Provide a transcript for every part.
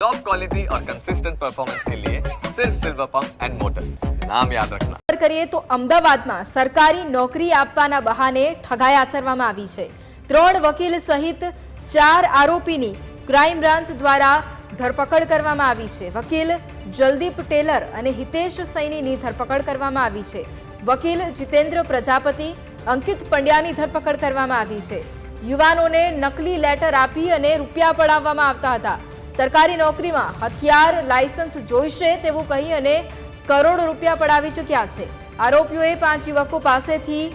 Top quality और consistent performance के लिए सिर्फ सिल्वर पंप्स एंड मोटर्स, नाम याद रखना। કરીએ તો અમદાવાદમાં સરકારી નોકરી આપવાના બહાને ઠગાઈ આચરવામાં આવી છે। 3 વકીલ સહિત 4 આરોપીની ક્રાઇમ બ્રાન્ચ દ્વારા ધરપકડ કરવામાં આવી છે। વકીલ જલદીપ ટેલર અને હિતેશ સૈનીની ધરપકડ કરવામાં આવી છે। વકીલ જીતેન્દ્ર પ્રજાપતિ, અંકિત પંડ્યાની ધરપકડ કરવામાં આવી છે। યુવાનોને નકલી લેટર આપી અને રૂપિયા પડાવવામાં આવતા હતા। સરકારી નોકરીમાં હથિયાર લાયસન્સ જોઈશે તેવું કહી અને કરોડો રૂપિયા પડાવી ચૂક્યા છે। આરોપીઓએ 5 યુવકો પાસેથી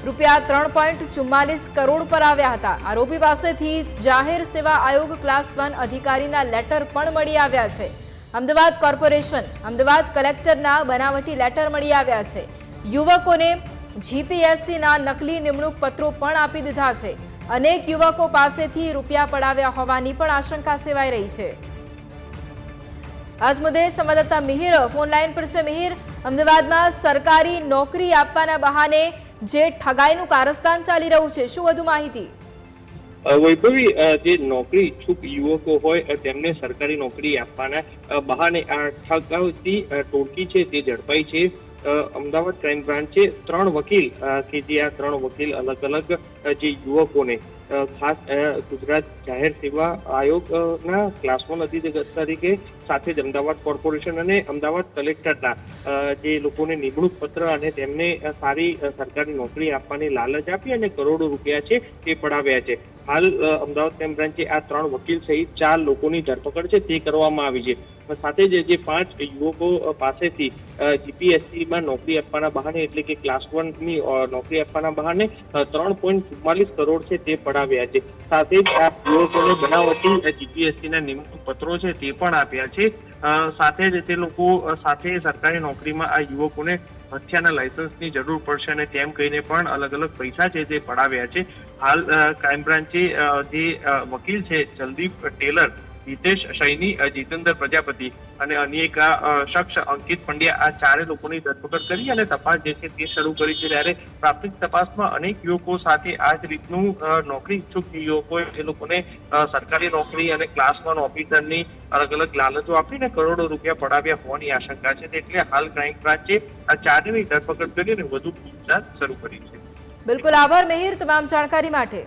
રૂપિયા 3.44 કરોડ પડાવ્યા હતા। આરોપી પાસેથી જાહેર સેવા આયોગ ક્લાસ 1 અધિકારીના લેટર પણ મળી આવ્યા છે। અમદાવાદ કોર્પોરેશન, અમદાવાદ કલેક્ટરના બનાવટી લેટર મળી આવ્યા છે। યુવકોને જીપીએસસીના નકલી નિમણૂક પત્રો પણ આપી દીધા છે। અનેક યુવકો પાસેથી રૂપિયા પડાવ્યા હોવાની પણ આશંકા સેવાઈ રહી છે। આજ મુદ્દે સંવાદદાતા મિહિર ફોન લાઈન પર છે। મિહિર, અમદાવાદમાં સરકારી નોકરી આપવાના બહાને જે ઠગાઈનું કારસ્તાન ચાલી રહ્યું છે, શું વધુ માહિતી? વૈભવી, જે નોકરી ઈચ્છુક યુવકો હોય તેમને સરકારી નોકરી આપવાના બહાને આ ઠગાવતી ટોળકી છે તે ઝડપાઈ છે। અમદાવાદ ક્રાઇમ બ્રાન્ચે 3 વકીલ કે જે આ 3 વકીલ અલગ અલગ જે યુવકોને ખાસ ગુજરાત જાહેર સેવા આયોગના ક્લાસ 1 અધિકારી તરીકે સાથે જ અમદાવાદ કોર્પોરેશન અને અમદાવાદ કલેક્ટરના જે લોકોને નિમણૂક પત્ર અને તેમને સારી સરકારી નોકરી આપવાની લાલચ આપી અને કરોડો રૂપિયા છે તે પડાવ્યા છે। હાલ અમદાવાદ ક્રાઇમ બ્રાન્ચે આ 3 વકીલ સહિત 4 લોકોની ધરપકડ છે તે કરવામાં આવી છે। સાથે જ જે 5 યુવકો પાસેથી જીપીએસસીમાં નોકરી આપવાના બહાને એટલે કે ક્લાસ 1 ની નોકરી આપવાના બહાને 3.44 કરોડ છે તે પડાવ્યા છે। સાથે જ આ યુવકોને બનાવટી જીપીએસસીના નિમણૂક પત્રો છે તે પણ આપ્યા છે। સાથે જ તે લોકો સાથે સરકારી નોકરીમાં આ યુવકોને હથિયારના લાયસન્સની જરૂર પડશે અને તેમ કહીને પણ અલગ અલગ પૈસા છે તે પડાવ્યા છે। હાલ ક્રાઇમ બ્રાન્ચે જે વકીલ છે જલદીપ ટેલર, હિતેશ સૈની, જીતેન્દ્ર પ્રજાપતિ અને અન્ય એક શખ્સ અંકિત પંડ્યા, આ 4 લોકોની ધરપકડ કરી અને તપાસ જે છે તે શરૂ કરી છે। ત્યારે પ્રાથમિક તપાસમાં અનેક યુવકો સાથે આ જ રીતનું નોકરી ઈચ્છુક યુવકોએ એ લોકોને સરકારી નોકરી અને ક્લાસ 1 ઓફિસરની અલગ અલગ લાલચો આપીને કરોડો રૂપિયા પડાવ્યા હોવાની આશંકા છે। એટલે હાલ ક્રાઇમ બ્રાન્ચે આ 4ની ધરપકડ કરી અને વધુ પૂછતાછ શરૂ કરી છે। બિલકુલ, આભાર મિહિર તમામ જાણકારી માટે।